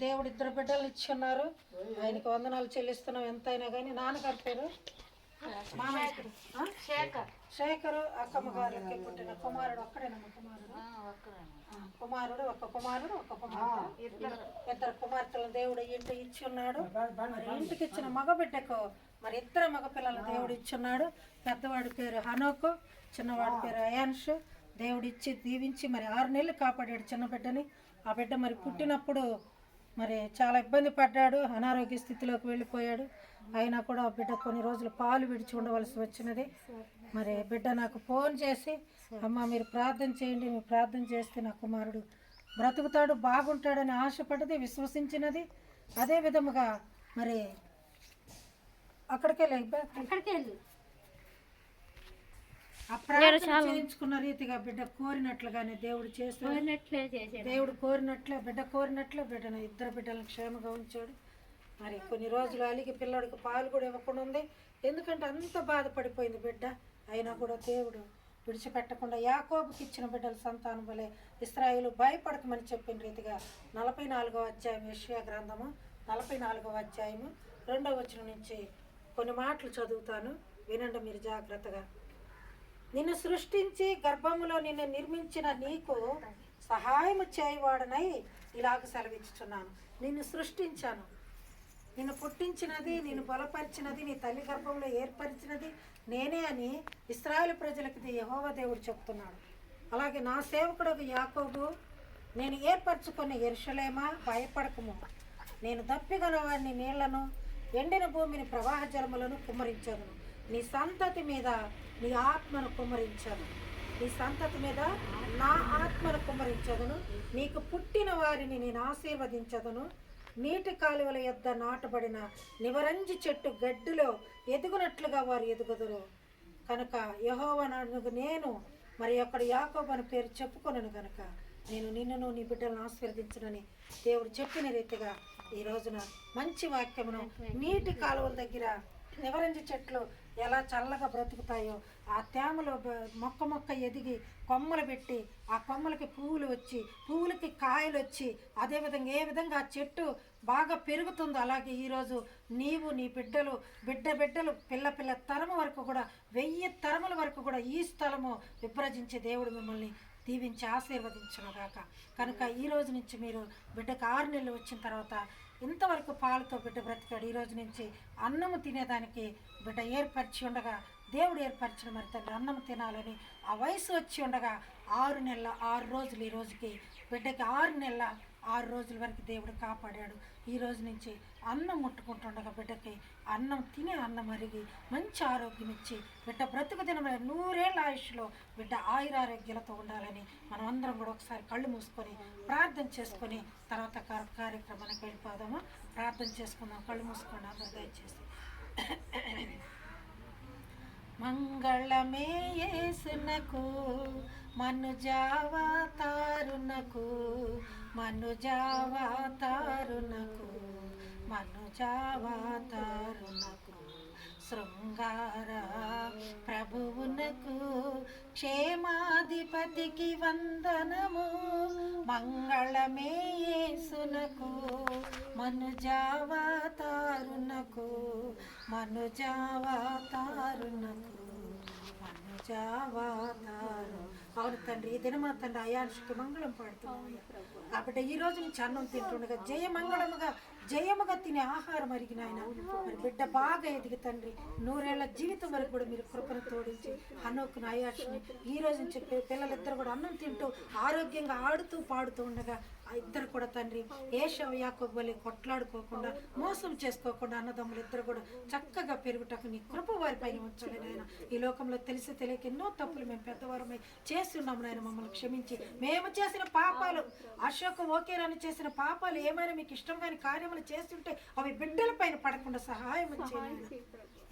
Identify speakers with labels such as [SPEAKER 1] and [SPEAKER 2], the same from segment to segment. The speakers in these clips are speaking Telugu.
[SPEAKER 1] దేవుడు ఇద్దరు బిడ్డలు ఇచ్చున్నారు. ఆయనకి వందనాలు చెల్లిస్తున్నాం. ఎంతైనా కానీ నాన్నగారి పేరు శేఖరు. అక్కమ్మ గారికి పుట్టిన కుమారుడు ఒక్కడేనమ్మ కుమారుడు ఒక కుమార్తె ఇద్దరు కుమార్తెలను దేవుడు ఇంటి ఇచ్చి ఉన్నాడు. ఇంటికి ఇచ్చిన మగ బిడ్డకు మరి ఇద్దరు మగ పిల్లలు దేవుడు ఇచ్చున్నాడు. పెద్దవాడి పేరు హనోకు, చిన్నవాడి పేరు అయాన్ష్. దేవుడు ఇచ్చి దీవించి మరి 6 నెలలు కాపాడాడు చిన్న బిడ్డని. ఆ బిడ్డ మరి పుట్టినప్పుడు మరి చాలా ఇబ్బంది పడ్డాడు, అనారోగ్య స్థితిలోకి వెళ్ళిపోయాడు. అయినా కూడా ఆ బిడ్డ కొన్ని రోజులు పాలు విడిచి ఉండవలసి వచ్చినది. మరి బిడ్డ నాకు ఫోన్ చేసి, అమ్మ మీరు ప్రార్థన చేయండి, మీరు ప్రార్థన చేస్తే నా కుమారుడు బ్రతుకుతాడు, బాగుంటాడని ఆశపడ్డది, విశ్వసించినది. అదే విధముగా మరి అక్కడికి వెళ్ళి ఆ ప్రార్థన చేయించుకున్న రీతిగా బిడ్డ కోరినట్లుగానే దేవుడు చేస్తాడు. దేవుడు బిడ్డ కోరినట్లే బిడ్డను ఇద్దరు బిడ్డలను క్షేమంగా ఉంచాడు. మరి కొన్ని రోజులు అలిగి పిల్లడికి పాలు కూడా ఇవ్వకుండా ఉంది. ఎందుకంటే అంత బాధపడిపోయింది బిడ్డ. అయినా కూడా దేవుడు విడిచిపెట్టకుండా యాకోబుకి ఇచ్చిన బిడ్డల సంతానం వలె ఇశ్రాయేలు భయపడకమని చెప్పిన రీతిగా 44వ అధ్యాయం యెషయా గ్రంథము 44వ అధ్యాయము 2వ వచనం నుంచి కొన్ని మాటలు చదువుతాను, వినండి మీరు జాగ్రత్తగా. నిన్ను సృష్టించి గర్భములో నిన్ను నిర్మించిన నీకు సహాయము చేయవాడనై ఇలాగ సెలవిచ్చుచున్నాను. నిన్ను సృష్టించాను, నిన్ను పుట్టించినది, నిన్ను బలపరిచినది, నీ తల్లి గర్భంలో ఏర్పరిచినది నేనే అని ఇశ్రాయేలు ప్రజలకి యెహోవా దేవుడు చెప్తున్నాడు. అలాగే నా సేవకుడు యాకోబు, నేను ఏర్పరచుకున్న యెరూషలేమా భయపడకము, నేను దప్పిగల వాడిని నీళ్లను ఎండిన భూమిని ప్రవాహ జలములను కుమ్మరించాను. నీ సంతతి మీద నీ ఆత్మను కుమ్మరించాను, నీ సంతతి మీద నా ఆత్మను కుమ్మరించదును. నీకు పుట్టిన వారిని నేను ఆశీర్వదించదును. నీటి కాలువల యొద్ద నాటబడిన నివరంజి చెట్టు గడ్డిలో ఎదుగునట్లుగా వారు ఎదుగుదురు. కనుక యెహోవా నేను మరి అక్కడ యాకోబు అని పేరు చెప్పుకొనను కనుక నేను నిన్నును నీ బిడ్డలను ఆశీర్వదించనని దేవుడు చెప్పిన రీతిగా ఈ రోజున మంచి వాక్యమును, నీటి కాలువల దగ్గర నివరంజి చెట్లు ఎలా చల్లగా బ్రతుకుతాయో, ఆ తేమలో మొక్క ఎదిగి కొమ్మలు పెట్టి ఆ కొమ్మలకి పువ్వులు వచ్చి పువ్వులకి కాయలు వచ్చి అదేవిధంగా ఏ విధంగా ఆ చెట్టు బాగా పెరుగుతుందో అలాగే ఈరోజు నీవు నీ బిడ్డలు బిడ్డలు పిల్ల తరము వరకు కూడా 1000 తరముల వరకు కూడా ఈ స్థలము విభజించే దేవుడు మిమ్మల్ని దీవించి ఆశీర్వదించునుగాక. కనుక ఈ రోజు నుంచి మీరు బిడ్డకు 6 నెలలు వచ్చిన తర్వాత ఇంతవరకు పాలతో బిడ్డ బ్రతికాడు. ఈ రోజు నుంచి అన్నము తినేదానికి బిడ్డ ఏర్పరిచి ఉండగా దేవుడు ఏర్పరిచిన మరి తండ్రి అన్నం తినాలని ఆ వయసు వచ్చి ఉండగా 6 నెలల 6 రోజులు ఈ రోజుకి బిడ్డకి 6 నెలల 6 రోజుల వరకు దేవుడు కాపాడాడు. ఈ రోజు నుంచి అన్నం ముట్టుకుంటుండగా బిడ్డకి అన్నం తినే అన్నం అరిగి మంచి ఆరోగ్యం ఇచ్చి బిడ్డ బ్రతుకు దినమైన 100 ఏళ్ళ ఆయుష్లో బిడ్డ ఆయురారోగ్యాలతో ఉండాలని మనం అందరం కూడా ఒకసారి కళ్ళు మూసుకొని ప్రార్థన చేసుకొని తర్వాత కార్యక్రమానికి వెళ్ళిపోదాము. ప్రార్థన చేసుకుందాం. కళ్ళు మూసుకొని అందరూ దయచేసి. మంగళమే యేసునకు మనుజావతారునకు శృంగార ప్రభువునకు క్షేమాధిపతికి వందనము. మంగళమే యేసునకు మనుజావతారునకు అవును తండ్రి, ఈ దినమా తండ్రి అయాన్షికి మంగళం పాడుతున్నాం కాబట్టి ఈ రోజు నుంచి అన్నం తింటుండగా జయముగా తినే ఆహారం అరిగిన ఆయన మరి బిడ్డ బాగా ఎదిగి తండ్రి 100 ఏళ్ల జీవితం వరకు కూడా మీరు కృపను తోడించి హనోకును అయాన్షిని ఈ రోజు నుంచి పిల్లలిద్దరు కూడా అన్నం తింటూ ఆరోగ్యంగా ఆడుతూ పాడుతూ ఉండగా ఆ ఇద్దరు కూడా తండ్రి ఏశావు యాకోబు వలె కొట్లాడుకోకుండా మోసం చేసుకోకుండా అన్నదమ్ములు ఇద్దరు కూడా చక్కగా పెరుగుటకు నీ కృప వారి పైన ఉంచాలి నాయన. ఈ లోకంలో తెలిసి తెలియక ఎన్నో తప్పులు మేము పెద్దవారమై చేసి ఉన్నాము నాయన. మమ్మల్ని క్షమించి మేము చేసిన పాపాలు అశోక ఓకేరాని చేసిన పాపాలు ఏమైనా మీకు ఇష్టం కాని కార్యములు చేస్తుంటే అవి బిడ్డల పైన పడకుండా సహాయం చేయండి.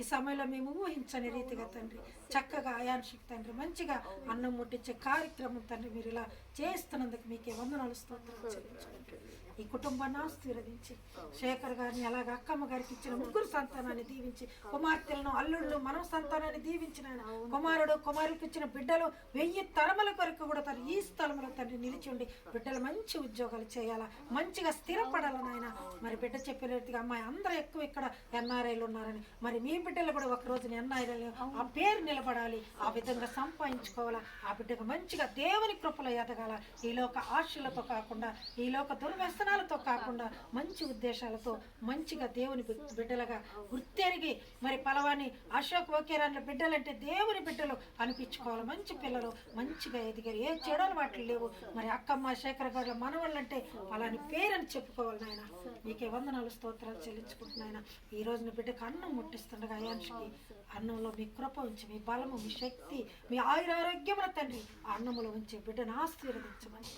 [SPEAKER 1] ఈ సమయంలో మేము ఊహించని రీతిగా తండ్రి చక్కగా అయాన్షిక్ తండ్రి మంచిగా అన్నం ముట్టించే కార్యక్రమం తండ్రి మీరు ఇలా చేస్తున్నందుకు మీకే వందనాలు స్తోత్రాలు చెల్లించండి. ఈ కుటుంబాన్ని ఆశీర్వదించి శేఖర్ గారిని అలాగే అక్కమ్మ గారికి ఇచ్చిన ముగ్గురు సంతానాన్ని దీవించి కుమార్తెలను అల్లుళ్ళు మన సంతానాన్ని దీవించిన ఆయన కుమారుడు కుమారులకు ఇచ్చిన బిడ్డలు 1000 తరముల కొరకు కూడా తను ఈ స్థలంలో తండ్రి నిలిచి ఉండి బిడ్డలు మంచి ఉద్యోగాలు చేయాలా, మంచిగా స్థిరపడాలని ఆయన మరి బిడ్డ చెప్పినట్టుగా అమ్మాయి అందరూ ఎక్కువ ఇక్కడ ఎన్ఆర్ఐలు ఉన్నారని మరి మీ బిడ్డలు కూడా ఒక రోజున ఎన్ఆర్ఐలు ఆ పేరు నిలబడాలి, ఆ విధంగా సంపాదించుకోవాలా, ఆ బిడ్డకు మంచిగా దేవుని కృపలో ఎదగాల, ఈ లోక ఆశలతో కాకుండా ఈ లోక దుర్వ్యసనాలతో కాకుండా మంచి ఉద్దేశాలతో మంచిగా దేవుని బిడ్డలుగా గుర్తెరిగి మరి పలవాని అశోక్ ఒకేరాన్ల బిడ్డలంటే దేవుని బిడ్డలు అనిపించుకోవాలి, మంచి పిల్లలు మంచిగా ఎదిగారు, ఏ చెడలు వాటిలు లేవు. మరి అక్కమ్మ శేఖర్ గారు మనవాళ్ళంటే అలాని పేరని చెప్పుకోవాలి నాయన. నీకే వందనాలు స్తోత్రాలు చెల్లించుకుంటున్నాయన. ఈ రోజు నీ బిడ్డకు అన్నం ముట్టిస్తుండగా అయాన్షికి అన్నంలో మీ కృప ఉంచి మీ బలము మీ శక్తి మీ ఆయురారోగ్యముల తండ్రి ఆ అన్నములో ఉంచి బిడ్డను ఆశీర్వదించమని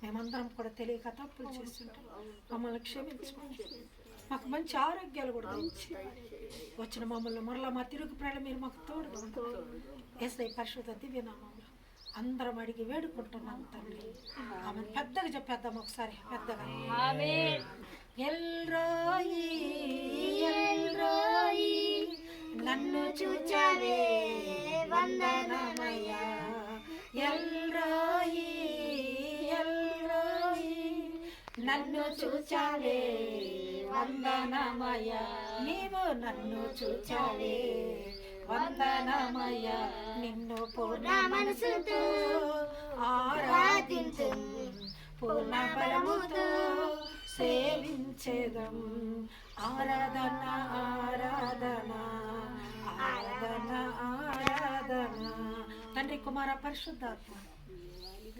[SPEAKER 1] మేమందరం కూడా తెలియక తప్పులు చేస్తుంటాం, మమ్మల్ని క్షమించమని మాకు మంచి ఆరోగ్యాలు కూడా ఇచ్చి వచ్చిన మమ్మల్ని మరలా మా తిరుగు ప్రయాణం మీరు మాకు తోడు యేసయ్య పరిశుద్ధ దివ్యనామంలో అందరం అడిగి వేడుకుంటున్నాం తండ్రి. ఆమె పెద్దగా చెప్పేద్దాం ఒకసారి పెద్దగా. ఎల్రోయి ఎల్రోయి నన్ను చూచావే వందనమయ్యా, ఎల్రోయి ఎల్రోయి నన్ను చూచావే వందనమయ్యా, నీవు నన్ను చూచావే వందనమయ్యా, నిన్ను పూర్ణ మనసుతో ఆరాధించు పూర్ణ బలముతో సేవించేదం. ఆరాధన ఆరాధన ఆరాధన ఆరాధన. తండ్రి కుమార పరిశుద్ధాత్మ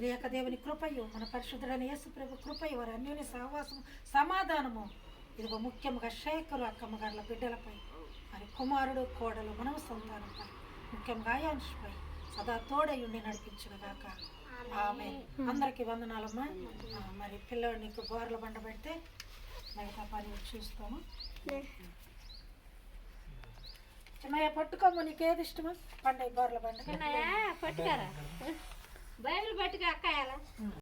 [SPEAKER 1] రేక దేవుని కృపయు మన పరిశుద్ధుడైన యేసు ప్రభు కృపయు వారి అన్యోన్య సహవాసము సమాధానము ఇదిగో ముఖ్యంగా శేఖరు అక్కమ్మ గారుల బిడ్డలపై మరి కుమారుడు కోడలు మనవ సంతానంపై ముఖ్యంగా అయాన్షిపై సదా తోడయుండి నడిపించుగాక. ఆమె అందరికీ వందనాలమ్మా. మరి పిల్లడు నీకు బోర్ల బండ పెడితే మిగతా పని చూస్తాము. చిన్నయ్య పట్టుకోము, నీకేది ఇష్టమా పండుగ బోర్ల బండ
[SPEAKER 2] పట్టుకారా బైబిల్ పట్టుకు అక్కాయాలా.